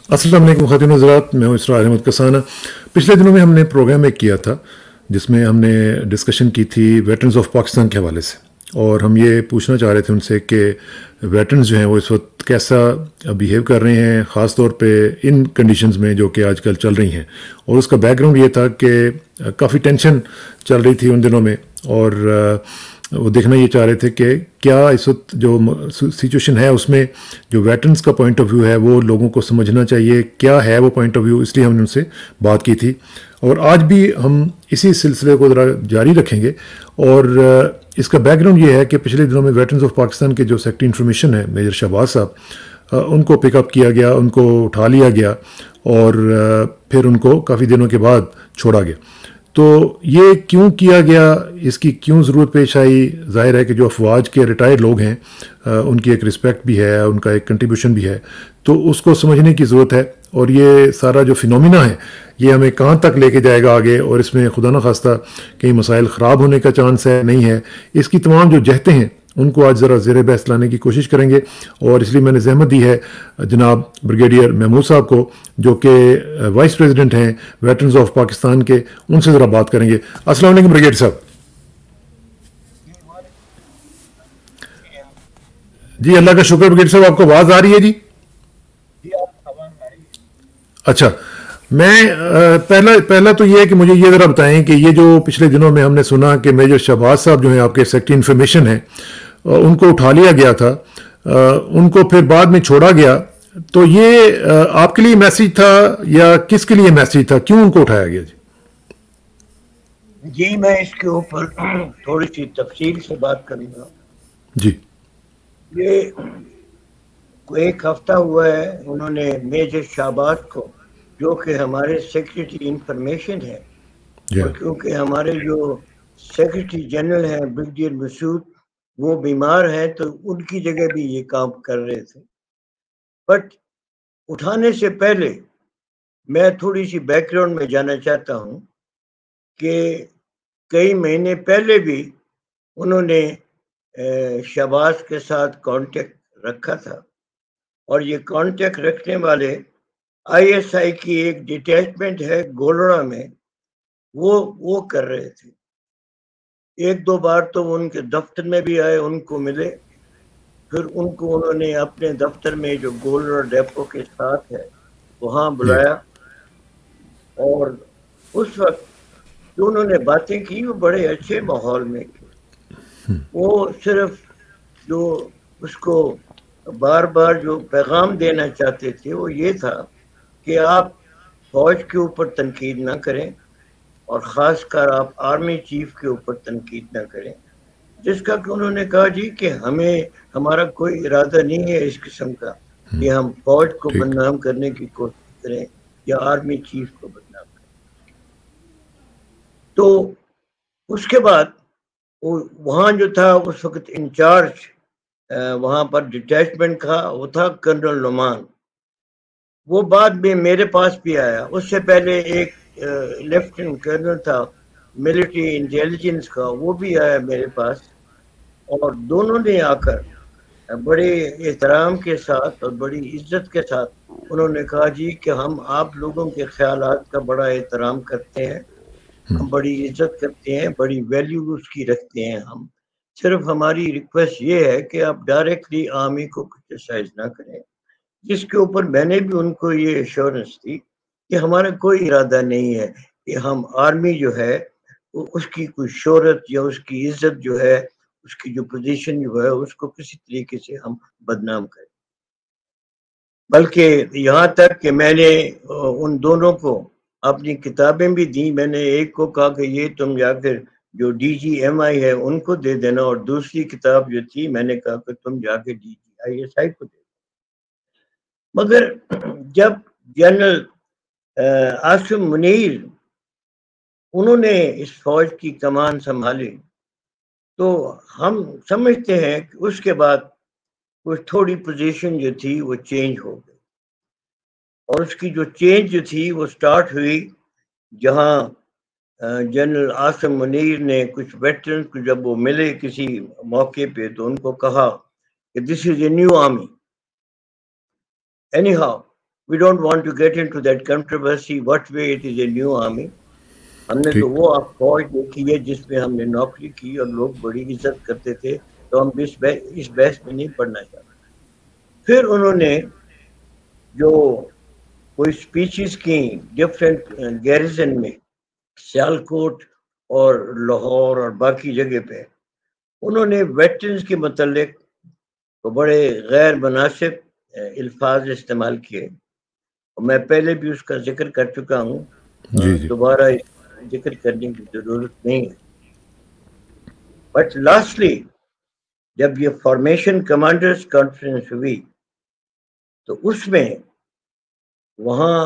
السلام علیکم خاتون حضرات، میں ہوں اسرار احمد کسانہ۔ پچھلے دنوں میں ہم نے پروگرام ایک کیا تھا جس میں ہم نے ڈسکشن کی تھی ویٹرنز آف پاکستان کے حوالے سے، اور ہم یہ پوچھنا چاہ رہے تھے ان سے کہ ویٹرنز جو ہیں وہ اس وقت کیسا بیہیو کر رہے ہیں، خاص طور پہ ان کنڈیشنز میں جو کہ آج کل چل رہی ہیں۔ اور اس کا بیک گراؤنڈ یہ تھا کہ کافی ٹینشن چل رہی تھی ان دنوں میں، اور وہ دیکھنا یہ چاہ رہے تھے کہ کیا اس وقت جو سچویشن ہے اس میں جو ویٹرنز کا پوائنٹ آف ویو ہے وہ لوگوں کو سمجھنا چاہیے، کیا ہے وہ پوائنٹ آف ویو۔ اس لیے ہم نے ان سے بات کی تھی، اور آج بھی ہم اسی سلسلے کو ذرا جاری رکھیں گے۔ اور اس کا بیک گراؤنڈ یہ ہے کہ پچھلے دنوں میں ویٹرنز آف پاکستان کے جو سیکٹری انفارمیشن ہے میجر شہباز صاحب، ان کو پک اپ کیا گیا، ان کو اٹھا لیا گیا، اور پھر ان کو کافی دنوں کے بعد چھوڑا گیا۔ تو یہ کیوں کیا گیا، اس کی کیوں ضرورت پیش آئی؟ ظاہر ہے کہ جو افواج کے ریٹائرڈ لوگ ہیں ان کی ایک رسپیکٹ بھی ہے، ان کا ایک کنٹریبیوشن بھی ہے، تو اس کو سمجھنے کی ضرورت ہے۔ اور یہ سارا جو فینومینا ہے یہ ہمیں کہاں تک لے کے جائے گا آگے، اور اس میں خدا نخواستہ کئی مسائل خراب ہونے کا چانس ہے نہیں ہے، اس کی تمام جو جہتیں ہیں ان کو آج ذرا زیر بحث لانے کی کوشش کریں گے۔ اور اس لیے میں نے زحمت دی ہے جناب بریگیڈیئر محمود صاحب کو، جو کہ وائس پریزیڈنٹ ہیں ویٹرنز آف پاکستان کے، ان سے ذرا بات کریں گے۔ السلام علیکم بریگیڈیئر صاحب۔ جی اللہ کا شکر بریگیڈیئر صاحب، آپ کو آواز آ رہی ہے؟ جی اچھا، میں پہلا تو یہ ہے کہ مجھے یہ ذرا بتائیں کہ یہ جو پچھلے دنوں میں ہم نے سنا کہ میجر شہباز صاحب جو ہیں آپ کے سیکٹری انفارمیشن ہیں، ان کو اٹھا لیا گیا تھا، ان کو پھر بعد میں چھوڑا گیا، تو یہ آپ کے لیے میسیج تھا یا کس کے لیے میسیج تھا؟ کیوں ان کو اٹھایا گیا؟ جی میں اس کے اوپر تھوڑی سی تفصیل سے بات کروں گا۔ جی یہ ایک ہفتہ ہوا ہے انہوں نے میجر شہباز کو، جو کہ ہمارے سیکریٹری انفارمیشن ہے، اور کیونکہ ہمارے جو سیکریٹری جنرل ہیں بریگیڈیئر مسعود وہ بیمار ہیں، تو ان کی جگہ بھی یہ کام کر رہے تھے۔ بٹ اٹھانے سے پہلے میں تھوڑی سی بیک گراؤنڈ میں جانا چاہتا ہوں کہ کئی مہینے پہلے بھی انہوں نے شہباز کے ساتھ کانٹیکٹ رکھا تھا، اور یہ کانٹیکٹ رکھنے والے آئی ایس آئی کی ایک ڈیٹیچمنٹ ہے گولڑا میں، وہ کر رہے تھے۔ ایک دو بار تو وہ ان کے دفتر میں بھی آئے، ان کو ملے، پھر ان کو انہوں نے اپنے دفتر میں جو گولڑا ڈیپو کے ساتھ ہے وہاں بلایا، اور اس وقت جو انہوں نے باتیں کی وہ بڑے اچھے ماحول میں کی۔ وہ صرف جو اس کو بار بار جو پیغام دینا چاہتے تھے وہ یہ تھا کہ آپ فوج کے اوپر تنقید نہ کریں، اور خاص کر آپ آرمی چیف کے اوپر تنقید نہ کریں، جس کا کہ انہوں نے کہا جی کہ ہمارا کوئی ارادہ نہیں ہے اس قسم کا کہ ہم فوج کو بدنام کرنے کی کوشش کریں یا آرمی چیف کو بدنام کریں۔ تو اس کے بعد وہاں جو تھا اس وقت انچارج وہاں پر ڈیٹیچمنٹ کا وہ تھا کرنل نعمان، وہ بعد میں میرے پاس بھی آیا۔ اس سے پہلے ایک لیفٹیننٹ کرنل تھا ملٹری انٹیلیجنس کا، وہ بھی آیا میرے پاس، اور دونوں نے آ کر بڑے احترام کے ساتھ اور بڑی عزت کے ساتھ انہوں نے کہا جی کہ ہم آپ لوگوں کے خیالات کا بڑا احترام کرتے ہیں، ہم بڑی عزت کرتے ہیں، بڑی ویلیو اس کی رکھتے ہیں، ہم صرف ہماری ریکویسٹ یہ ہے کہ آپ ڈائریکٹلی آرمی کو کرٹیسائز نہ کریں، جس کے اوپر میں نے بھی ان کو یہ ایشورنس دی کہ ہمارا کوئی ارادہ نہیں ہے کہ ہم آرمی جو ہے اس کی کوئی شہرت یا اس کی عزت جو ہے، اس کی جو پوزیشن جو ہے اس کو کسی طریقے سے ہم بدنام کریں۔ بلکہ یہاں تک کہ میں نے ان دونوں کو اپنی کتابیں بھی دی، میں نے ایک کو کہا کہ یہ تم جا کر جو ڈی جی ایم آئی ہے ان کو دے دینا، اور دوسری کتاب جو تھی میں نے کہا کہ تم جا کے D G I S I کو دے دینا۔ مگر جب جنرل عاصم منیر انہوں نے اس فوج کی کمان سنبھالی تو ہم سمجھتے ہیں کہ اس کے بعد کچھ تھوڑی پوزیشن جو تھی وہ چینج ہو گئی، اور اس کی جو چینج جو تھی وہ سٹارٹ ہوئی جہاں جنرل عاصم منیر نے کچھ ویٹرن کو جب وہ ملے کسی موقع پہ تو ان کو کہا کہ this is a new army, any we don't want to get into that controversy what way it is a new army. ہم نے تو وہ فوج دیکھی ہے جس میں ہم نے نوکری کی اور لوگ بڑی عزت کرتے تھے، تو ہم اس بحث میں نہیں پڑھنا چاہتے. پھر انہوں نے جو کوئی اسپیچز کی ڈفرینٹ گیریزن میں، سیالکوٹ اور لاہور اور باقی جگہ پہ، انہوں نے ویٹرنز کے متعلق تو بڑے غیر مناسب الفاظ استعمال کیے. میں پہلے بھی اس کا ذکر کر چکا ہوں، دوبارہ ذکر کرنے کی ضرورت نہیں ہے. بٹ لاسٹلی جب یہ فارمیشن کمانڈرز کانفرنس ہوئی تو اس میں وہاں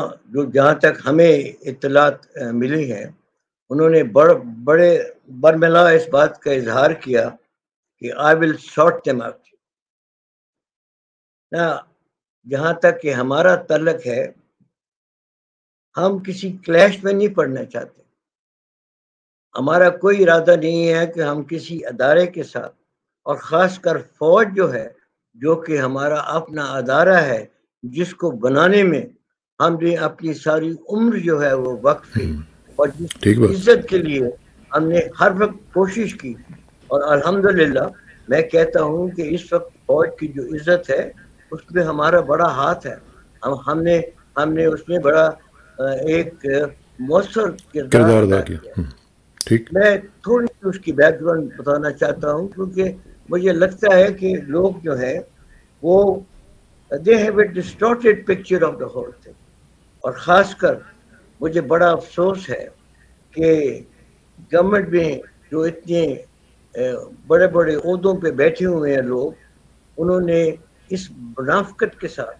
جہاں تک ہمیں اطلاعات ملی ہیں، انہوں نے بڑے برملا اس بات کا اظہار کیا کہ I will sort them out. جہاں تک کہ ہمارا تعلق ہے، ہم کسی کلیش میں نہیں پڑنا چاہتے. ہمارا کوئی ارادہ نہیں ہے کہ ہم کسی ادارے کے ساتھ، اور خاص کر فوج جو ہے، جو کہ ہمارا اپنا ادارہ ہے، جس کو بنانے میں ہم نے اپنی ساری عمر جو ہے وہ وقف کی، اور جس عزت کے لیے ہم نے ہر وقت کوشش کی. اور الحمدللہ میں کہتا ہوں کہ اس وقت فوج کی جو عزت ہے اس میں ہمارا بڑا ہاتھ ہے. ہم نے اس میں بڑا ایک مؤثر کردار ادا کیا. میں تھوڑی سی اس کی بیک گراؤنڈ بتانا چاہتا ہوں، کیونکہ مجھے لگتا ہے کہ لوگ جو ہیں وہ they have a distorted picture of the whole thing. اور خاص کر مجھے بڑا افسوس ہے کہ گورنمنٹ میں جو اتنے بڑے بڑے عہدوں پہ بیٹھے ہوئے ہیں لوگ، انہوں نے اس منافقت کے ساتھ،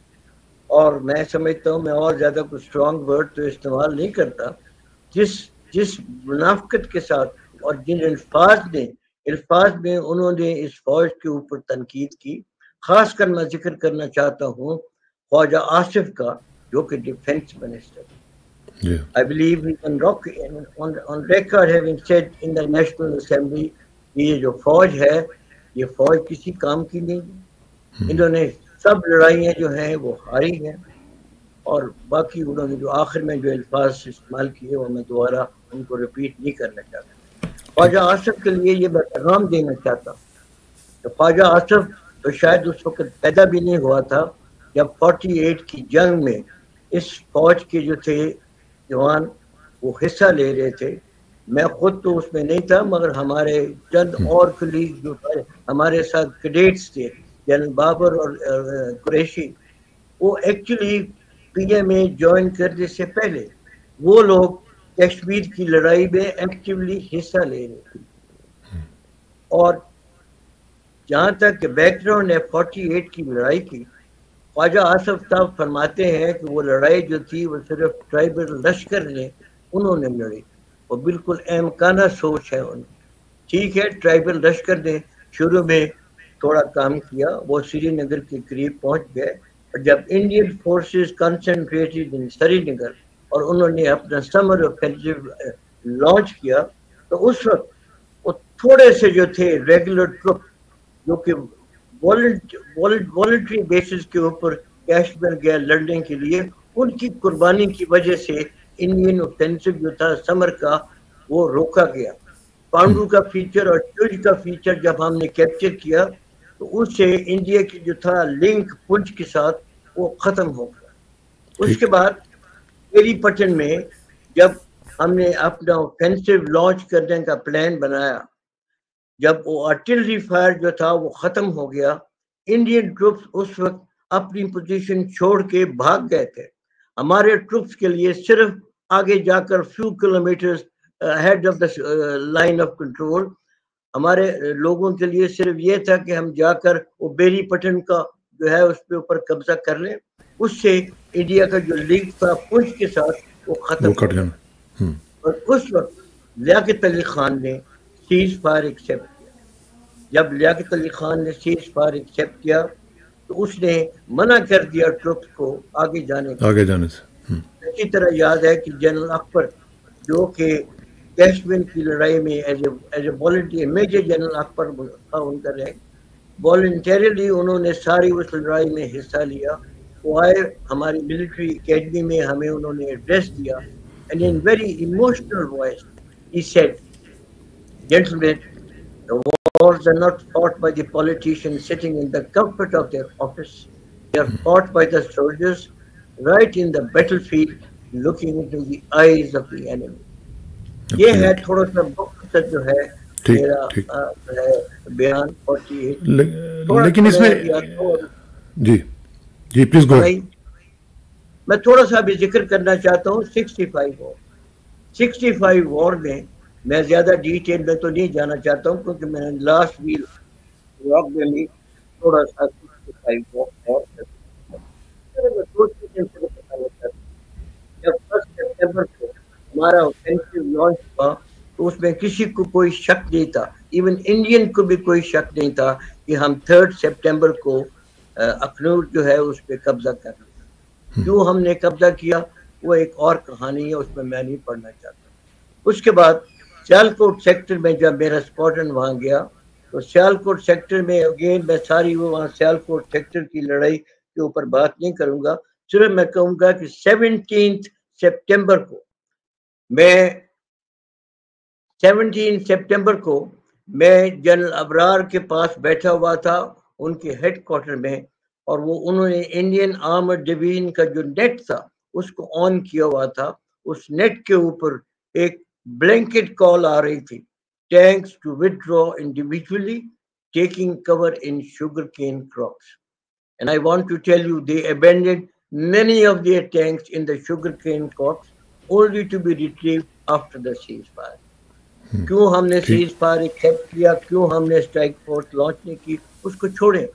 اور میں سمجھتا ہوں میں اور زیادہ کوئی اسٹرانگ ورڈ تو استعمال نہیں کرتا، جس منافقت کے ساتھ اور جن الفاظ میں انہوں نے اس فوج کے اوپر تنقید کی. خاص کر میں ذکر کرنا چاہتا ہوں خواجہ آصف کا، جو کہ defence minister. I believe we can on record having said in the National Assembly یہ جو فوج ہے یہ فوج کسی کام کی نہیں. انہوں نے سب لڑائیاں جو ہیں وہ ہاری ہیں، اور باقی انہوں نے جو آخر میں جو الفاظ استعمال کیے وہ میں دوبارہ ان کو ریپیٹ نہیں کرنا چاہتا. خواجہ آصف کے لیے یہ میں پیغام دینا چاہتا ہوں کہ خواجہ آصف تو شاید اس وقت پیدا بھی نہیں ہوا تھا جب 48 کی جنگ میں اس فوج کے جو تھے جوان وہ حصہ لے رہے تھے. میں خود تو اس میں نہیں تھا، مگر ہمارے چند اور کلیگ جو ہمارے ساتھ کیڈیٹس تھے، جنرل بابر اور قریشی، وہ ایکچولی پی ایم اے جوائن کرنے سے پہلے وہ لوگ کشمیر کی لڑائی میں ایکٹیولی حصہ لے رہے تھے. اور جہاں تک کہ بیک گراؤنڈ ہے 48 کی لڑائی کی، خواجہ آصف صاحب فرماتے ہیں کہ وہ لڑائی جو تھی وہ صرف ٹرائبل لشکر نے انہوں نے لڑی، وہ بالکل احمقانہ سوچ ہے ان کی. ٹھیک ہے، ٹرائبل لشکر نے شروع میں تھوڑا کام کیا، وہ سری نگر کے قریب پہنچ گئے، اور جب انڈین فورسز کنسنٹریٹڈ ان سری نگر اور انہوں نے اپنا سمر آفینسو لانچ کیا، تو اس وقت وہ تھوڑے سے جو تھے ریگولر ٹروپ جو کہ والنٹری بیسس کے اوپر کشمیر گئے لڑنے کے لیے، ان کی قربانی کی وجہ سے انڈین آفینسو جو تھا سمر کا وہ روکا گیا. پانڈو کا فیچر اور چوج کا فیچر جب ہم نے کیپچر کیا تو اس سے انڈیا کی جو تھا لنک پنچ کے ساتھ وہ ختم ہو گیا. اس کے بعد پیری پٹن میں جب ہم نے اپنا آفینسو لانچ کرنے کا پلان بنایا، جب وہ آرٹلری فائر جو تھا وہ ختم ہو گیا، انڈین ٹروپس اس وقت اپنی پوزیشن چھوڑ کے بھاگ گئے تھے. ہمارے ٹروپس کے لیے صرف آگے جا کر few kilometres ahead of the line of control, ہمارے لوگوں کے لیے صرف یہ تھا کہ ہم جا کر وہ بیری پٹن کا جو ہے اس پہ اوپر قبضہ کر لیں. اس سے انڈیا کا جو لنک تھا پنچ کے ساتھ وہ ختم ہو گیا. اور اس وقت لیاقت علی خان نے سیز فائر ایکسیپٹ کیا. جب لیاقت علی خان نے سیز فائر ایکسیپٹ کیا تو اس نے منع کر دیا ٹروپس کو آگے جانے سے. اسی طرح یاد ہے کہ جنرل اکبر جو کہ کشمیر کی لڑائی میں as a volunteer, major general Akbar تھا ان کا رینک، والنٹیرلی انہوں نے ساری اس لڑائی میں حصہ لیا. وہ آئے ہماری ملٹری اکیڈمی میں, ہمیں انہوں نے ایڈریس دیا, and in very emotional voice he said, gentlemen, the wars are not fought by the politicians sitting in the comfort of their office. They are fought by the soldiers right in the battlefield, looking into the eyes of the enemy. یہ ہے تھوڑا سا مختصر جو ہے میرا بیان 48. لیکن اس میں جی جی پلیز گو. میں تھوڑا سا بھی ذکر کرنا چاہتا ہوں 65 وار میں زیادہ ڈیٹیل میں تو نہیں جانا چاہتا ہوں, کیونکہ میں نے لاسٹ ویل میں تھوڑا سا 65 وار جب 1 سپٹمبر کو ہمارا اوفینسو لانچ ہوا تو اس میں کسی کو کوئی شک نہیں تھا, ایون انڈین کو بھی کوئی شک نہیں تھا کہ ہم 3 سپٹمبر کو اخنور جو ہے اس پہ قبضہ کرنا. کیوں ہم نے قبضہ کیا وہ ایک اور کہانی ہے, اس میں میں نہیں پڑھنا چاہتا. اس کے بعد سیالکوٹ سیکٹر میں جب میرا اسکواڈرن وہاں گیا تو سیالکوٹ سیکٹر میں اگین میں ساری وہ وہاں سیالکوٹ سیکٹر کی لڑائی کے اوپر بات نہیں کروں گا, صرف میں کہوں گا کہ 17 سپٹمبر کو میں جنرل ابرار کے پاس بیٹھا ہوا تھا ان کے ہیڈ کوارٹر میں, اور وہ انہوں نے انڈین آرمڈ ڈویژن کا جو نیٹ تھا اس کو آن کیا ہوا تھا. اس نیٹ کے اوپر ایک بلینکٹ کال آ رہی تھی, tanks to withdraw individually, taking cover in sugarcane crops. And I want to tell you, they abandoned many of their tanks in the sugarcane crops only to be retrieved after the ceasefire. کیوں ہم نے cease fire accept کیا, کیوں ہم نے strike force launch نہیں کی, اس کو چھوڑیں.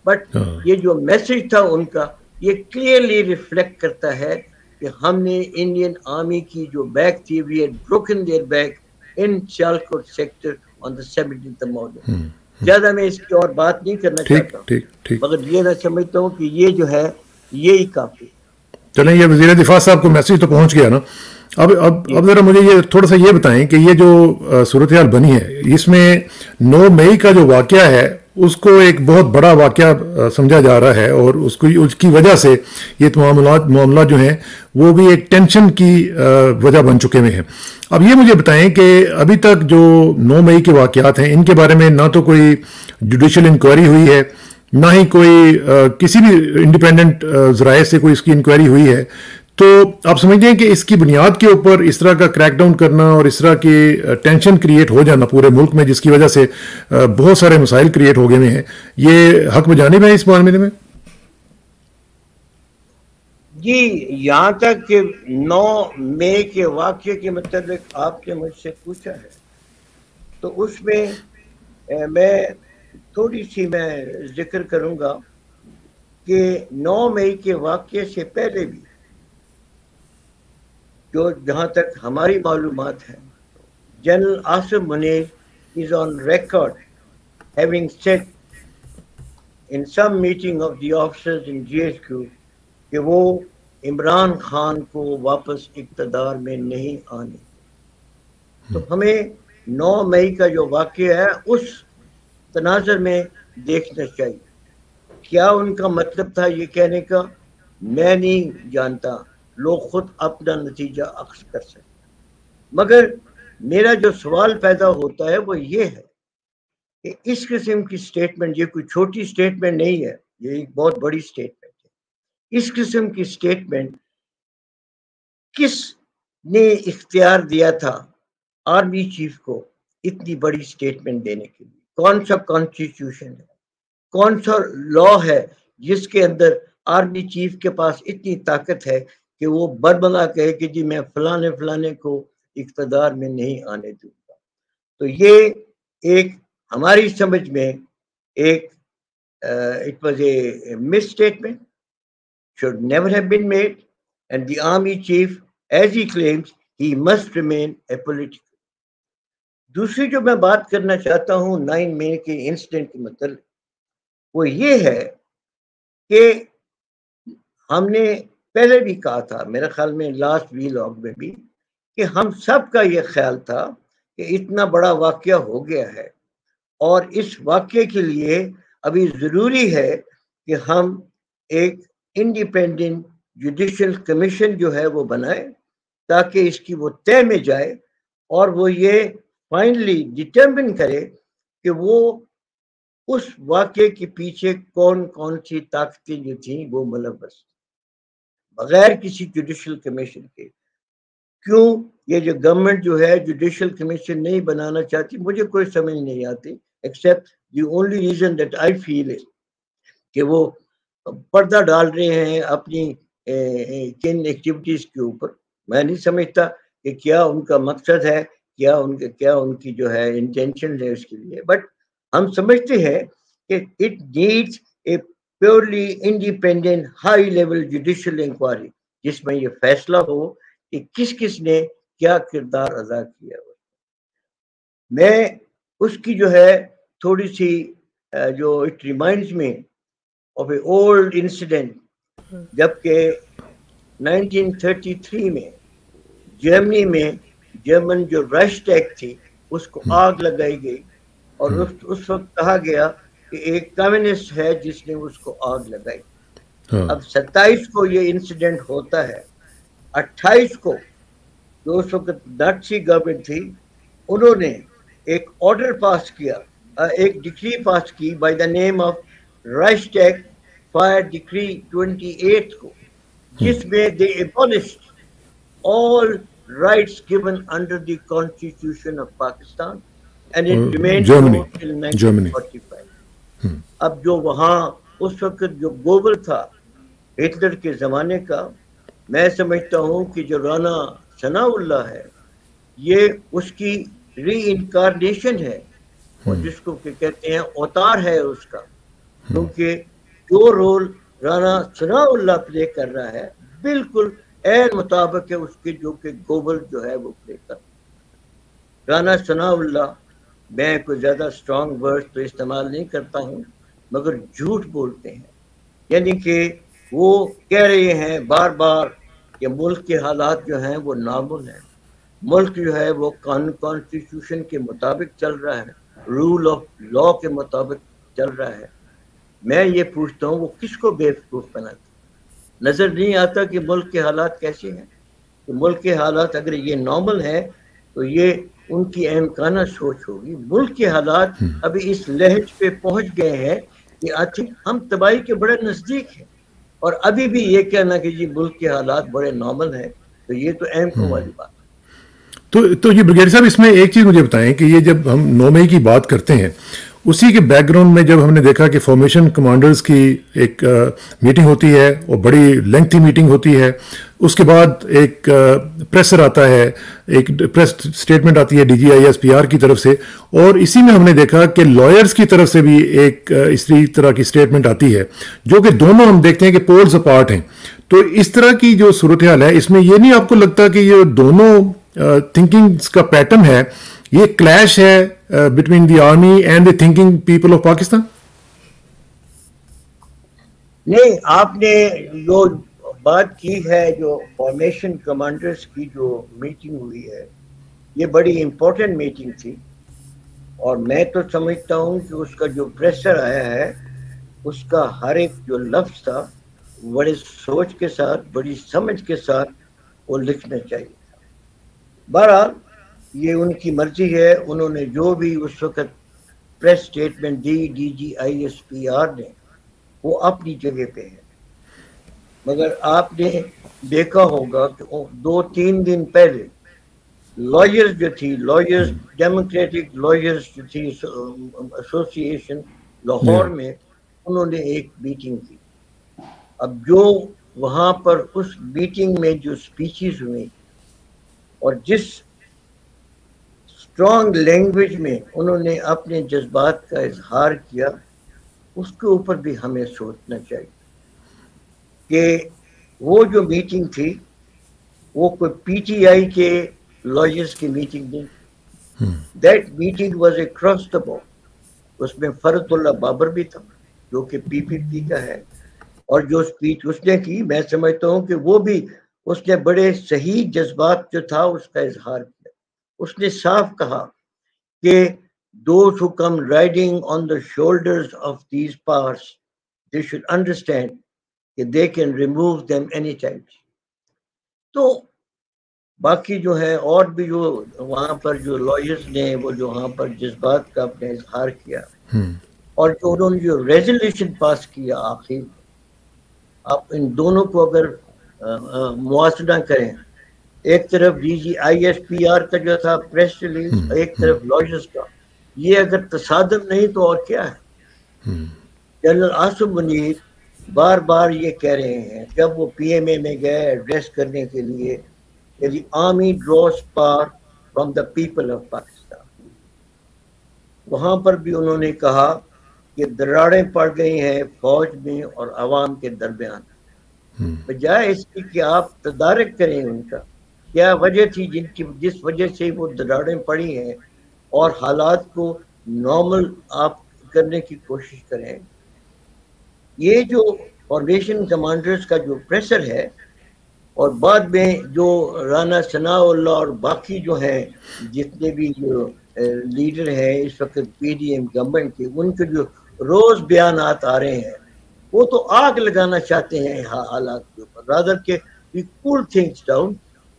بٹ یہ جو میسج تھا ان کا یہ کلیئرلی ریفلیکٹ کرتا ہے کہ ہم نے انڈین آرمی کی جو بیک تھی, we had broken their back in Sialkot sector on the 17th morning. زیادہ میں اس کی اور بات نہیں کرنا چاہتا, مگر یہ میں سمجھتا ہوں کہ یہ جو ہے یہی کافی. چلیں یہ وزیر دفاع صاحب کو میسج تو پہنچ گیا نا. اب ذرا مجھے یہ تھوڑا سا یہ بتائیں کہ یہ جو صورتحال بنی ہے اس میں 9 مئی کا جو واقعہ ہے اس کو ایک بہت بڑا واقعہ سمجھا جا رہا ہے, اور اس کی وجہ سے یہ معاملات جو ہیں وہ بھی ایک ٹینشن کی وجہ بن چکے ہوئے ہیں. اب یہ مجھے بتائیں کہ ابھی تک جو 9 مئی کے واقعات ہیں ان کے بارے میں نہ تو کوئی جوڈیشل انکوائری ہوئی ہے, نہ ہی کوئی کسی بھی انڈیپینڈنٹ ذرائع سے کوئی اس کی انکوائری ہوئی ہے. تو آپ سمجھتے ہیں کہ اس کی بنیاد کے اوپر اس طرح کا کریک ڈاؤن کرنا اور اس طرح کی ٹینشن کریٹ ہو جانا پورے ملک میں, جس کی وجہ سے بہت سارے مسائل کریٹ ہو گئے ہیں, یہ حق بجانب ہے اس معاملے میں؟ جی, یہاں تک کہ 9 مئی کے واقعے کے متعلق آپ نے مجھ سے پوچھا ہے تو اس میں میں تھوڑی سی میں ذکر کروں گا کہ 9 مئی کے واقعے سے پہلے بھی جو جہاں تک ہماری معلومات ہیں, general Asif Munir is on record having said in some meeting of the officers in GHQ کہ وہ عمران خان کو واپس اقتدار میں نہیں آنے. تو ہمیں 9 مئی کا جو واقعہ ہے اس تناظر میں دیکھنا چاہیے. کیا ان کا مطلب تھا یہ کہنے کا, میں نہیں جانتا, لوگ خود اپنا نتیجہ اخذ کر سکتے. مگر میرا جو سوال پیدا ہوتا ہے وہ یہ ہے کہ اس قسم کی سٹیٹمنٹ, یہ کوئی چھوٹی سٹیٹمنٹ نہیں ہے, یہ ایک بہت بڑی سٹیٹمنٹ ہے. اس قسم کی سٹیٹمنٹ کس نے اختیار دیا تھا آرمی چیف کو اتنی بڑی سٹیٹمنٹ دینے کے لیے؟ کون سا کانسٹیٹیوشن ہے, کون سا لا ہے جس کے اندر آرمی چیف کے پاس اتنی طاقت ہے کہ وہ بربلا کہے کہ جی میں فلانے کو اقتدار میں نہیں آنے دوں گا؟ تو یہ ایک ہماری سمجھ میں ایک it was a misstatement, should never have been made, and the army chief, as he claims, he must remain apolitical. دوسری جو میں بات کرنا چاہتا ہوں 9 مئی کے انسیڈنٹ کے متعلق وہ یہ ہے کہ ہم نے پہلے بھی کہا تھا, میرے خیال میں لاسٹ ویلاگ میں بھی, کہ ہم سب کا یہ خیال تھا کہ اتنا بڑا واقعہ ہو گیا ہے اور اس واقعے کے لیے ابھی ضروری ہے کہ ہم ایک انڈیپینڈنٹ جوڈیشل کمیشن جو ہے وہ بنائے تاکہ اس کی وہ طے میں جائے اور وہ یہ فائنلی ڈٹرمن کرے کہ وہ اس واقعے کے پیچھے کون کون سی طاقتیں جو تھیں وہ ملوث بغیر کسی جوڈیشل کمیشن کے. کیوں یہ جو گورنمنٹ جو ہے جوڈیشل کمیشن نہیں بنانا چاہتی مجھے کوئی سمجھ نہیں آتی except the only reason that I feel is کہ وہ پردہ ڈال رہے ہیں اپنی کن ایکٹیویٹیز کے اوپر. میں نہیں سمجھتا کہ کیا ان کا مقصد ہے, کیا ان کی جو ہے انٹینشن ہے اس کے لیے, بٹ ہم سمجھتے ہیں کہ it needs a purely independent high level judicial inquiry جس میں یہ فیصلہ ہو کہ کس کس نے کیا کردار ادا کیا. میں اس کی جو ہے تھوڑی سی جو it reminds me of a old incident, جبکہ 1933 میں جرمنی میں جرمن جو رائش ٹیک تھی اس کو آگ لگائی گئی اور اس وقت کہا گیا کہ ایک کمیونسٹ ہے جس نے اس کو آگ لگائی. اب 27 کو یہ انسیڈنٹ ہوتا ہے, 28 کو جو اس وقت نازی گورنمنٹ تھی انہوں نے ایک آرڈر پاس کیا, ایک ڈکری پاس کی by the name of Reichstag fire decree 28 کو, جس میں دے ایبولشڈ all rights given under the Constitution of Pakistan and it remained so till 1945. اب جو وہاں اس وقت جو گوبل تھا ہٹلر کے زمانے کا, میں سمجھتا ہوں کہ جو رانا ثناء اللہ ہے یہ اس کی ری انکارنیشن ہے, اور جس کو کہ کہتے ہیں اوتار ہے اس کا, کیونکہ جو رول رانا ثناء اللہ پلے کر رہا ہے بالکل عین مطابق ہے اس کے جو کہ گوبل جو ہے وہ پلے کر. رانا ثناء اللہ, میں کوئی زیادہ اسٹرانگ ورڈ تو استعمال نہیں کرتا ہوں مگر جھوٹ بولتے ہیں, یعنی کہ وہ کہہ رہے ہیں بار بار کہ ملک کے حالات جو ہیں وہ نارمل ہیں, ملک جو ہے وہ کانسٹیٹیوشن کے مطابق چل رہا ہے, رول آف لا کے مطابق چل رہا ہے. میں یہ پوچھتا ہوں وہ کس کو بیوقوف بناتا؟ نظر نہیں آتا کہ ملک کے حالات کیسے ہیں؟ کہ ملک کے حالات اگر یہ نارمل ہے تو یہ ان کی احمقانہ سوچ ہوگی. ملک کے حالات ابھی اس لہج پہ پہنچ گئے ہیں کہ آج ہم تباہی کے بڑے نزدیک ہیں, اور ابھی بھی یہ کہنا کہ جی ملک کے حالات بڑے نارمل ہیں تو یہ تو احمقوں والی بات ہے. تو یہ بریگیڈیئر صاحب اس میں ایک چیز مجھے بتائیں کہ یہ جب ہم 9 مئی کی بات کرتے ہیں اسی کے بیک گراؤنڈ میں جب ہم نے دیکھا کہ فارمیشن کمانڈرز کی ایک میٹنگ ہوتی ہے اور بڑی لینتھی میٹنگ ہوتی ہے, اس کے بعد ایک پریسر آتا ہے, ایک پریس سٹیٹمنٹ آتی ہے DGISPR کی طرف سے, اور اسی میں ہم نے دیکھا کہ لائرز کی طرف سے بھی ایک اسی طرح کی سٹیٹمنٹ آتی ہے جو کہ دونوں ہم دیکھتے ہیں کہ پولز اپارٹ ہیں. تو اس طرح کی جو صورتحال ہے اس میں یہ نہیں آپ کو لگتا کہ یہ دونوں تھنکنگز کا پیٹرن ہے, یہ کلیش ہے between the army and the thinking people of Pakistan? نہیں, آپ نے جو بات کی ہے جو فارمیشن کمانڈرز کی جو میٹنگ ہوئی ہے یہ بڑی امپورٹنٹ میٹنگ تھی, اور میں تو سمجھتا ہوں کہ اس کا جو پریشر آیا ہے اس کا ہر ایک جو لفظ تھا بڑے سوچ کے ساتھ بڑی سمجھ کے ساتھ وہ لکھنا چاہیے تھا. بہرحال یہ ان کی مرضی ہے, انہوں نے جو بھی اس وقت پریس سٹیٹمنٹ دی DGISPR نے وہ اپنی جگہ پہ ہے, مگر آپ نے دیکھا ہوگا کہ 2-3 دن پہلے لائرز جو تھی, لائرز ڈیموکریٹک لائرز جو تھی ایسوسی ایشن لاہور میں, انہوں نے ایک میٹنگ کی. اب جو وہاں پر اس میٹنگ میں جو سپیچز ہوئی اور جس اسٹرانگ لینگویج میں انہوں نے اپنے جذبات کا اظہار کیا اس کے اوپر بھی ہمیں سوچنا چاہیے کہ وہ جو میٹنگ تھی وہ کوئی PTI کے لائرز کی میٹنگ نہیں. That meeting was across the board. اس میں فرد اللہ بابر بھی تھا جو کہ PPP کا ہے, اور جو اسپیچ اس نے کی میں سمجھتا ہوں کہ وہ بھی اس نے بڑے صحیح جذبات جو تھا اس کا اظہار کیا. اس نے صاف کہا کہ those who come riding on the shoulders of these powers, they should understand کہ they can remove them anytime. تو باقی جو ہے اور بھی جو وہاں پر جو لائرز نے وہ جو وہاں پر جذبات کا اپنے اظہار کیا اور جو انہوں نے جو ریزولوشن پاس کیا آخر آپ ان دونوں کو اگر موازنہ کریں، ایک طرف DGISPR کا جو تھا پریس ریلیز، ایک طرف لائرز کا، یہ اگر تصادم نہیں تو اور کیا ہے؟ جنرل عاصم منیر بار بار یہ کہہ رہے ہیں جب وہ PMA میں گئے ایڈریس کرنے کے لیے کہ the army draws power from the people of Pakistan. وہاں پر بھی انہوں نے کہا کہ دراڑیں پڑ گئی ہیں فوج میں اور عوام کے درمیان، بجائے اس کی کہ آپ تدارک کریں ان کا کیا وجہ تھی جس وجہ سے وہ دراڑیں پڑی ہیں اور حالات کو نارمل آپ کرنے کی کوشش کریں. یہ جو فارمیشن کمانڈرز کا جو پریشر ہے اور بعد میں جو رانا ثناء اللہ اور باقی جو ہیں جتنے بھی جو لیڈر ہیں اس وقت PDM گورنمنٹ کے، ان کے جو روز بیانات آ رہے ہیں وہ تو آگ لگانا چاہتے ہیں حالات کے اوپر، رادر کہ we cool things down،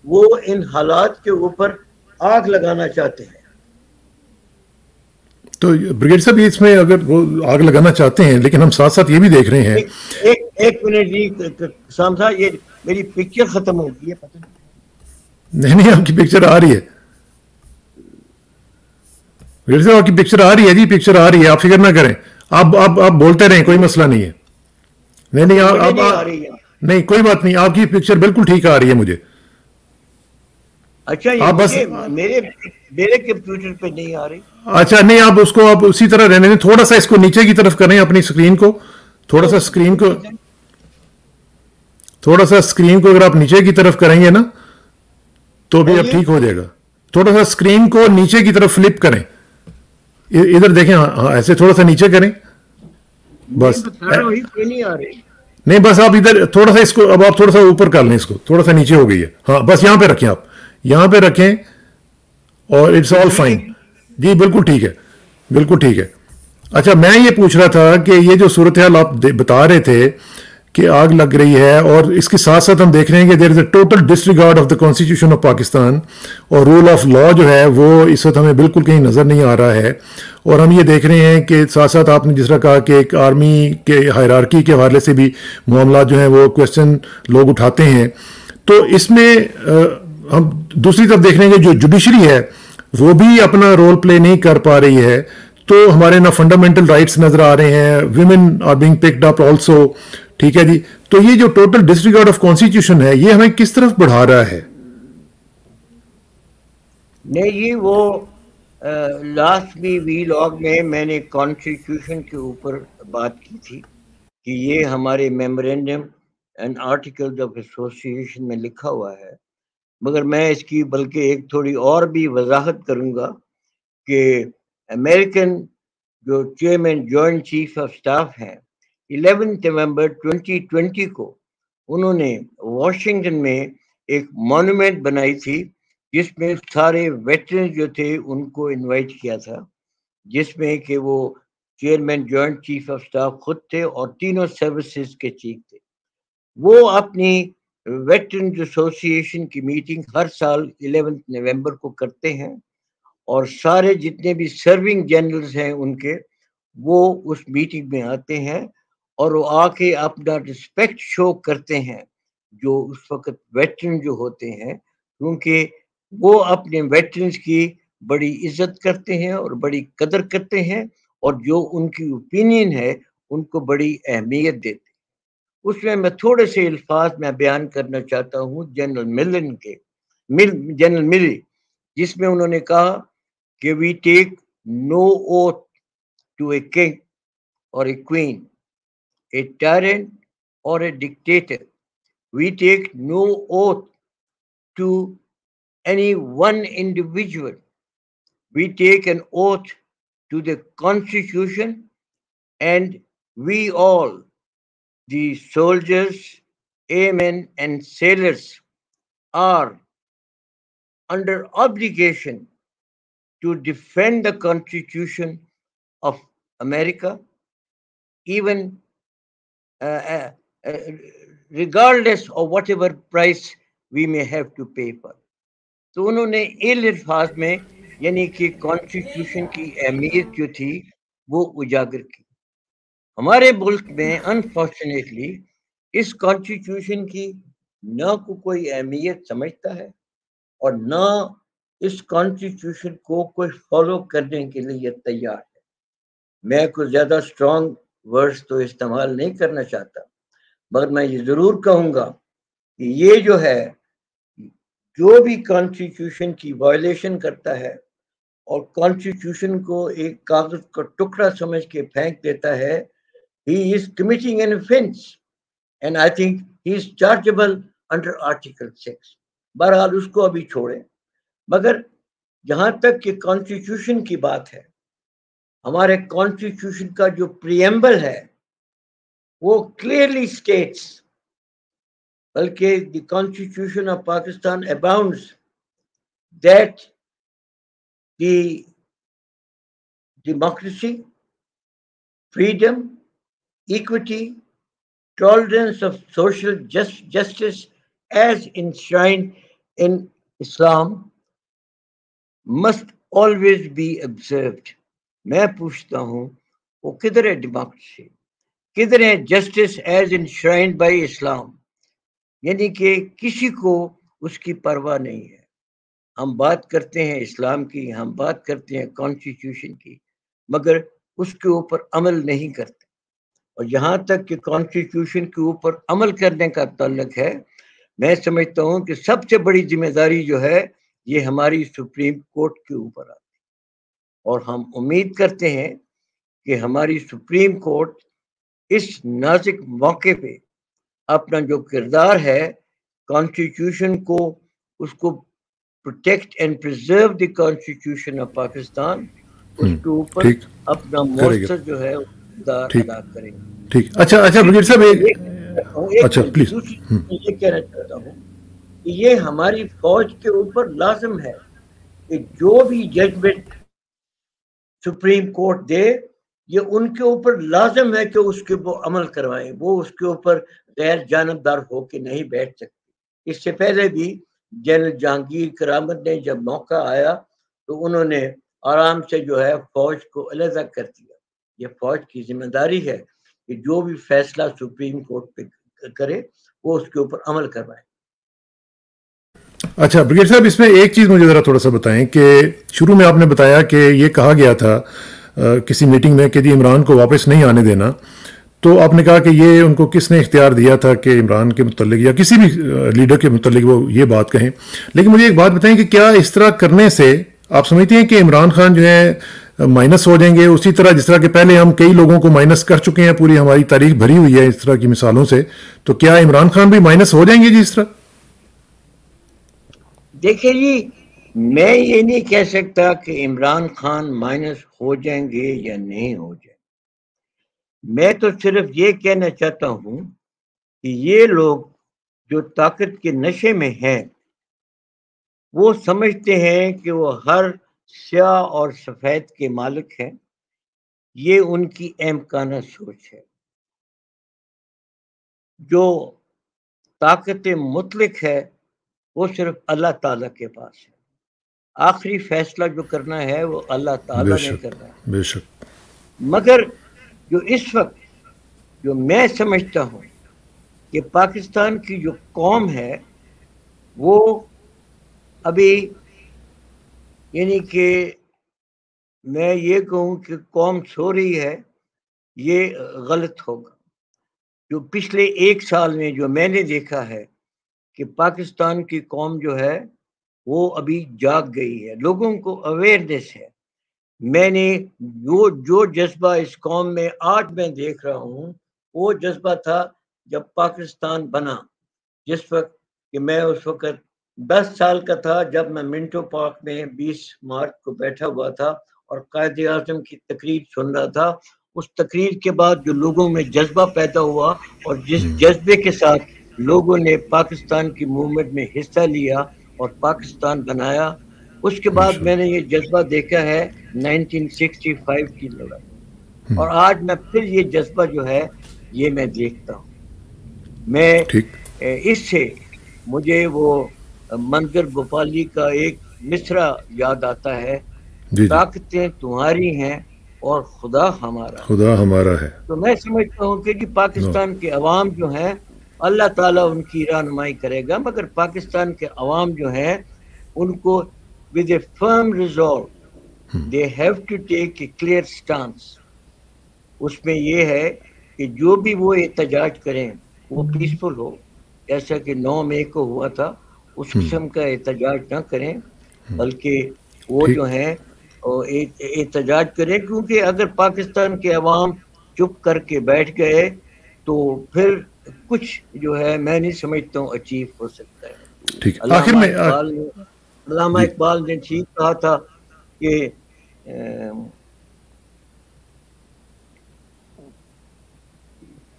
وہ ان حالات کے اوپر آگ لگانا چاہتے ہیں. تو بریگیڈ صاحب اس میں اگر وہ آگ لگانا چاہتے ہیں لیکن ہم ساتھ ساتھ یہ بھی دیکھ رہے ہیں ایک منٹ جی قسام صاحب، یہ میری پکچر ختم ہو گئی ہے، پتہ نہیں آپ کی پکچر آ رہی ہے، بریگیڈ صاحب آپ کی پکچر آ رہی ہے، جی پکچر آ رہی ہے، آپ فکر نہ کریں، آپ بولتے رہیں، کوئی مسئلہ نہیں ہے. نہیں آپ نہیں، کوئی بات نہیں، آپ کی پکچر بالکل ٹھیک آ رہی ہے مجھے. اچھا یہ میرے کمپیوٹر پہ نہیں آ رہی. اچھا نہیں، آپ اس کو آپ اسی طرح رہنے دیں، تھوڑا سا اس کو نیچے کی طرف کریں اپنی اسکرین کو، تھوڑا سا اسکرین کو اگر آپ نیچے کی طرف کریں گے نا تو بھی اب ٹھیک ہو جائے گا. تھوڑا سا اسکرین کو نیچے کی طرف فلپ کریں، ادھر دیکھیں، ہاں ایسے تھوڑا سا نیچے کریں بس. نہیں بس آپ ادھر تھوڑا سا اس کو، اب آپ تھوڑا سا اوپر کر لیں، اس کو تھوڑا سا نیچے ہو گئی ہے، ہاں بس یہاں پہ رکھیں، آپ یہاں پہ رکھیں اور اٹس آل فائن. جی بالکل ٹھیک ہے، بالکل ٹھیک ہے. اچھا میں یہ پوچھ رہا تھا کہ یہ جو صورتحال آپ بتا رہے تھے کہ آگ لگ رہی ہے، اور اس کے ساتھ ساتھ ہم دیکھ رہے ہیں کہ there is a total disregard of the constitution of Pakistan, اور رول آف لا جو ہے وہ اس وقت ہمیں بالکل کہیں نظر نہیں آ رہا ہے. اور ہم یہ دیکھ رہے ہیں کہ ساتھ ساتھ آپ نے جس طرح کہا کہ ایک آرمی کے ہائرارکی کے حوالے سے بھی معاملات جو ہیں وہ کوشچن لوگ اٹھاتے ہیں. تو اس میں ہم دوسری طرف دیکھ رہے ہیں کہ جو جوڈیشری ہے وہ بھی اپنا رول پلے نہیں کر پا رہی ہے. تو ہمارے نا فنڈامنٹل رائٹس نظر آ رہے ہیں، women are being picked up also. ٹھیک ہے جی، تو یہ جو ٹوٹل ڈسریگارڈ آف کانسٹیٹیوشن ہے یہ ہمیں کس طرف بڑھا رہا ہے؟ نہیں جی، وہ لاسٹ وی لاگ میں نے کانسٹیٹیوشن کے اوپر بات کی تھی کہ یہ ہمارے memorandum and article of association میں لکھا ہوا ہے، مگر میں اس کی بلکہ ایک تھوڑی اور بھی وضاحت کروں گا کہ امریکن جو chairman joint chief of staff ہیں 11 نومبر 2020 کو انہوں نے واشنگٹن میں ایک مانومنٹ بنائی تھی جس میں سارے ویٹرن جو تھے ان کو انوائٹ کیا تھا، جس میں کہ وہ chairman joint chief of staff خود تھے اور تینوں سروسز کے چیف تھے. وہ اپنی ویٹرن ایسوسیشن کی میٹنگ ہر سال 11 نومبر کو کرتے ہیں، اور سارے جتنے بھی سرونگ جنرلز ہیں ان کے وہ اس میٹنگ میں آتے ہیں اور وہ آ کے اپنا رسپیکٹ شو کرتے ہیں جو اس وقت ویٹرن جو ہوتے ہیں، کیونکہ وہ اپنے ویٹرنز کی بڑی عزت کرتے ہیں اور بڑی قدر کرتے ہیں، اور جو ان کی اوپینین ہے ان کو بڑی اہمیت دیتے ہیں. اس میں تھوڑے سے الفاظ میں بیان کرنا چاہتا ہوں جنرل ملی، جس میں انہوں نے کہا کہ we take no oath to a king or a queen, a tyrant or a dictator. We take no oath to any one individual. We take an oath to the Constitution, and we all, the soldiers, airmen, and sailors, are under obligation to defend the Constitution of America, even regardless of whatever price we may have to pay for. تو انہوں نے ان الفاظ میں یعنی کہ constitution کی اہمیت جو تھی وہ اجاگر کی. ہمارے ملک میں انفارچونیٹلی اس کانسٹیٹیوشن کی نہ کوئی اہمیت سمجھتا ہے اور نہ اس کانسٹیٹیوشن کو کوئی فالو کرنے کے لیے تیار ہے. میں کوئی زیادہ اسٹرانگ ورڈز تو استعمال نہیں کرنا چاہتا، مگر میں یہ ضرور کہوں گا کہ یہ جو ہے جو بھی کانسٹیٹیوشن کی وائلیشن کرتا ہے اور کانسٹیٹیوشن کو ایک کاغذ کا ٹکڑا سمجھ کے پھینک دیتا ہے، he is committing an offense and I think he is chargeable under Article 6. بہرحال اس کو ابھی چھوڑیں. مگر جہاں تک کہ کانسٹیٹیوشن کی بات ہے، ہمارے کانسٹیٹیوشن کا جو پریمبل ہے وہ کلیئرلی اسٹیٹس، بلکہ دی constitution of Pakistan abounds that the democracy, freedom, equity, tolerance of social justice as enshrined in Islam must always be observed. میں پوچھتا ہوں وہ کدھر ہے ڈیموکریسی، کدھر ہے جسٹس ایز انشرائنڈ بائی اسلام؟ یعنی کہ کسی کو اس کی پرواہ نہیں ہے. ہم بات کرتے ہیں اسلام کی، ہم بات کرتے ہیں کانسٹیٹیوشن کی، مگر اس کے اوپر عمل نہیں کرتے. اور جہاں تک کہ کانسٹیٹیوشن کے اوپر عمل کرنے کا تعلق ہے، میں سمجھتا ہوں کہ سب سے بڑی ذمہ داری جو ہے یہ ہماری سپریم کورٹ کے اوپر آتی ہے. اور ہم امید کرتے ہیں کہ ہماری سپریم کورٹ اس نازک موقع پہ اپنا جو کردار ہے کانسٹیٹیوشن کو، اس کو protect and preserve the constitution of Pakistan, اس کے اوپر اپنا مؤثر جو ہے کردار ادا کریں. ٹھیک. اچھا برگیڈ صاحب اچھا پلیز یہ کہنا چاہتا ہوں کہ یہ ہماری فوج کے اوپر لازم ہے کہ جو بھی ججمنٹ سپریم کورٹ دے یہ ان کے اوپر لازم ہے کہ اس کے وہ عمل کروائیں. وہ اس کے اوپر غیر جانبدار ہو کے نہیں بیٹھ سکتے. اس سے پہلے بھی جنرل جہانگیر کرامت نے جب موقع آیا تو انہوں نے آرام سے جو ہے فوج کو علیحدہ کر دیا. یہ فوج کی ذمہ داری ہے کہ جو بھی فیصلہ سپریم کورٹ پہ کرے وہ اس کے اوپر عمل کروائے. اچھا برگیڈ صاحب، اس میں ایک چیز مجھے ذرا تھوڑا سا بتائیں کہ شروع میں آپ نے بتایا کہ یہ کہا گیا تھا کسی میٹنگ میں کہ جی عمران کو واپس نہیں آنے دینا، تو آپ نے کہا کہ یہ ان کو کس نے اختیار دیا تھا کہ عمران کے متعلق یا کسی بھی لیڈر کے متعلق وہ یہ بات کہیں. لیکن مجھے ایک بات بتائیں کہ کیا اس طرح کرنے سے آپ سمجھتے ہیں کہ عمران خان جو ہے مائنس ہو جائیں گے، اسی طرح جس طرح کہ پہلے ہم کئی لوگوں کو مائنس کر چکے ہیں، پوری ہماری تاریخ بھری ہوئی ہے اس طرح کی مثالوں سے، تو کیا عمران خان بھی مائنس ہو جائیں گے جی اس طرح؟ دیکھیں جی، میں یہ نہیں کہہ سکتا کہ عمران خان مائنس ہو جائیں گے یا نہیں ہو جائیں. میں تو صرف یہ کہنا چاہتا ہوں کہ یہ لوگ جو طاقت کے نشے میں ہیں وہ سمجھتے ہیں کہ وہ ہر سیاہ اور سفید کے مالک ہیں. یہ ان کی احمقانہ سوچ ہے. جو طاقت مطلق ہے وہ صرف اللہ تعالیٰ کے پاس ہے. آخری فیصلہ جو کرنا ہے وہ اللہ تعالیٰ نے کرنا ہے. بے شک. مگر جو اس وقت جو میں سمجھتا ہوں کہ پاکستان کی جو قوم ہے وہ ابھی یعنی کہ میں یہ کہوں کہ قوم سو رہی ہے، یہ غلط ہوگا. جو پچھلے ایک سال میں جو میں نے دیکھا ہے کہ پاکستان کی قوم جو ہے وہ ابھی جاگ گئی ہے، لوگوں کو اویئرنیس ہے. میں نے جو جذبہ اس قوم میں آج میں دیکھ رہا ہوں وہ جذبہ تھا جب پاکستان بنا، جس وقت کہ میں اس وقت 10 سال کا تھا جب میں منٹو پارک میں 20 مارچ کو بیٹھا ہوا تھا اور قائد اعظم کی تقریر سن رہا تھا. اس تقریر کے بعد جو لوگوں میں جذبہ پیدا ہوا اور جس جذبے کے ساتھ لوگوں نے پاکستان کی موومنٹ میں حصہ لیا اور پاکستان بنایا، اس کے بعد میں نے یہ جذبہ دیکھا ہے 1965 کی لڑائی، اور آج میں پھر یہ جذبہ جو ہے یہ میں دیکھتا ہوں. میں اس سے مجھے وہ منظر بھوپالی کا ایک مصرع یاد آتا ہے، طاقتیں تمہاری ہیں اور خدا ہمارا ہے۔ تو میں سمجھتا ہوں کہ پاکستان کے عوام جو ہیں اللہ تعالیٰ ان کی رہنمائی کرے گا، مگر پاکستان کے عوام جو ہیں ان کو with a firm resolve they have to take a clear stance۔ اس میں یہ ہے کہ جو بھی وہ احتجاج کریں وہ پیسفل ہو، جیسا کہ 9 مئی کو ہوا تھا، اس قسم کا احتجاج نہ کریں، بلکہ وہ جو ہیں احتجاج کریں، کیونکہ اگر پاکستان کے عوام چپ کر کے بیٹھ گئے تو پھر کچھ جو ہے میں نہیں سمجھتا ہوں اچیو ہو سکتا ہے۔ علامہ اقبال نے ٹھیک کہا تھا کہ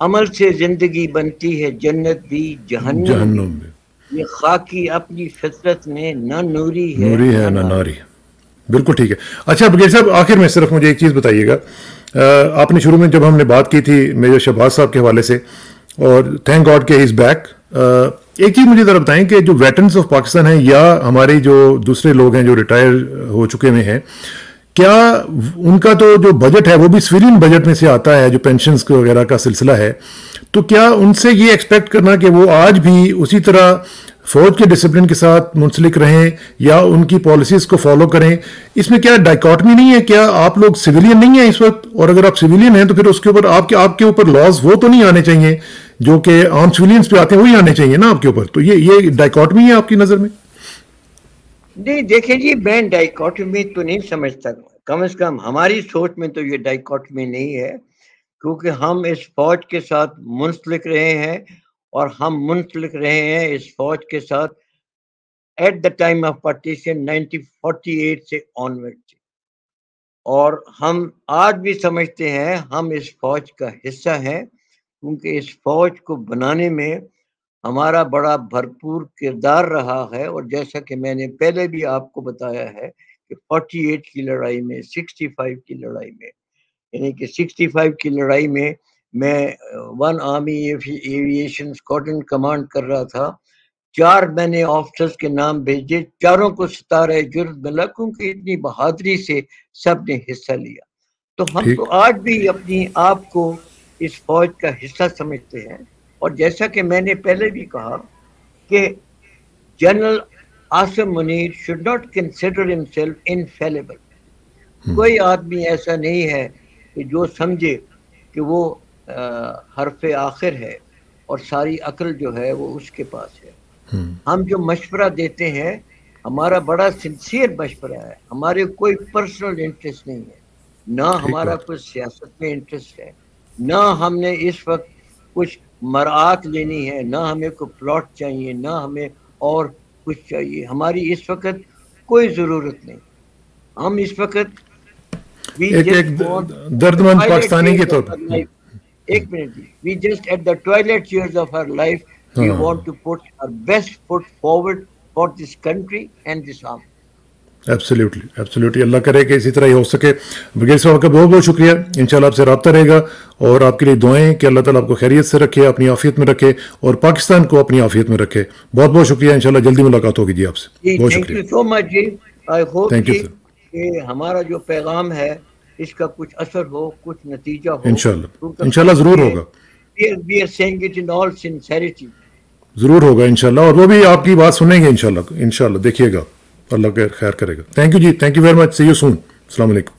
عمل سے زندگی بنتی ہے جنت بھی جہنم بھی، یہ خاکی اپنی فطرت میں نہ نوری ہے نہ ناری۔ بالکل ٹھیک ہے۔ اچھا بغیر صاحب، آخر میں صرف مجھے ایک چیز بتائیے گا، آپ نے شروع میں جب ہم نے بات کی تھی میجر شہباز صاحب کے حوالے سے، اور تھینک گاڈ کہ ہی از بیک، ایک چیز مجھے ذرا بتائیں کہ جو ویٹرنز آف پاکستان ہیں یا ہمارے جو دوسرے لوگ ہیں جو ریٹائر ہو چکے ہوئے ہیں، کیا ان کا تو جو بجٹ ہے وہ بھی سویلین بجٹ میں سے آتا ہے، جو پینشنز وغیرہ کا سلسلہ ہے، تو کیا ان سے یہ ایکسپیکٹ کرنا کہ وہ آج بھی اسی طرح فوج کے ڈسپلن کے ساتھ منسلک رہیں یا ان کی پالیسیز کو فالو کریں، اس میں کیا ڈائیکاٹمی نہیں ہے؟ کیا آپ لوگ سویلین نہیں ہیں اس وقت؟ اور اگر آپ سویلین ہیں تو پھر اس کے اوپر آپ کے اوپر لاز وہ تو نہیں آنے چاہیے جو کہ عام سویلینز پہ آتے ہیں، وہی آنے چاہیے نا آپ کے اوپر؟ تو یہ ڈائیکاٹمی ہے آپ کی نظر میں؟ نہیں دیکھیں جی، میں ڈائیکاٹمی تو نہیں سمجھتا، کم از کم ہماری سوچ میں تو یہ ڈائیکاٹمی نہیں ہے، کیونکہ ہم اس فوج کے ساتھ منسلک رہے ہیں، اور ہم منسلک رہے ہیں اس فوج کے ساتھ at the time of partition 1948 سے آنورڈ، اور ہم آج بھی سمجھتے ہیں ہم اس فوج کا حصہ ہیں، کیونکہ اس فوج کو بنانے میں ہمارا بڑا بھرپور کردار رہا ہے۔ اور جیسا کہ میں نے پہلے بھی آپ کو بتایا ہے کہ 48 کی لڑائی میں، 65 کی لڑائی میں، یعنی کہ 65 کی لڑائی میں 1 آرمی ایویشن اسکواڈرن کمانڈ کر رہا تھا، 4 میں نے آفیسرز کے نام بھیجے، چاروں کو ستارہ جرد ملا، کیونکہ اتنی بہادری سے سب نے حصہ لیا۔ تو ہم تو آج بھی اپنی آپ کو اس فوج کا حصہ سمجھتے ہیں، اور جیسا کہ میں نے پہلے بھی کہا کہ general Asim Munir should not consider himself infallible۔ کوئی آدمی ایسا نہیں ہے کہ جو سمجھے کہ وہ حرف آخر ہے اور ساری عقل جو ہے وہ اس کے پاس ہے۔ ہم جو مشورہ دیتے ہیں ہمارا بڑا سنسیئر مشورہ ہے، ہمارے کوئی پرسنل انٹرسٹ نہیں ہے، نہ ہمارا کوئی سیاست میں انٹرسٹ ہے، نہ ہم نے اس وقت کچھ مراعات لینی ہے، نہ ہمیں کوئی پلاٹ چاہیے، نہ ہمیں اور کچھ چاہیے، ہماری اس وقت کوئی ضرورت نہیں۔ ہم اس وقت ایک دردمند پاکستانی کے طور پر ایک minute, we just at the twilight years of our life we want to put our best foot forward for this country and this army۔ Absolutely اللہ کرے کہ اسی طرح ہی ہو سکے۔ برگیڈیئر صاحب کا بہت بہت شکریہ، انشاءاللہ آپ سے رابطہ رہے گا، اور آپ کے لیے دعائیں کہ اللہ تعالیٰ آپ کو خیریت سے رکھے، اپنی عافیت میں رکھے، اور پاکستان کو اپنی عافیت میں رکھے۔ بہت بہت شکریہ، انشاءاللہ جلدی ملاقات ہوگی جی آپ سے۔ بہت شکریہ، تھینک یو سو مچ جی۔ آئی ہوپ کہ ہمارا جو پیغام ہے اس کا کچھ اثر ہو، کچھ نتیجہ ہو، انشاءاللہ ضرور ہوگا۔ We are saying it in all sincerity۔ ضرور ہوگا انشاءاللہ، اور وہ بھی آپ کی بات سنیں گے انشاءاللہ دیکھیے گا، اللہ خیر کرے گا۔ تھینک یو جی، thank you very much, see you soon, السلام علیکم۔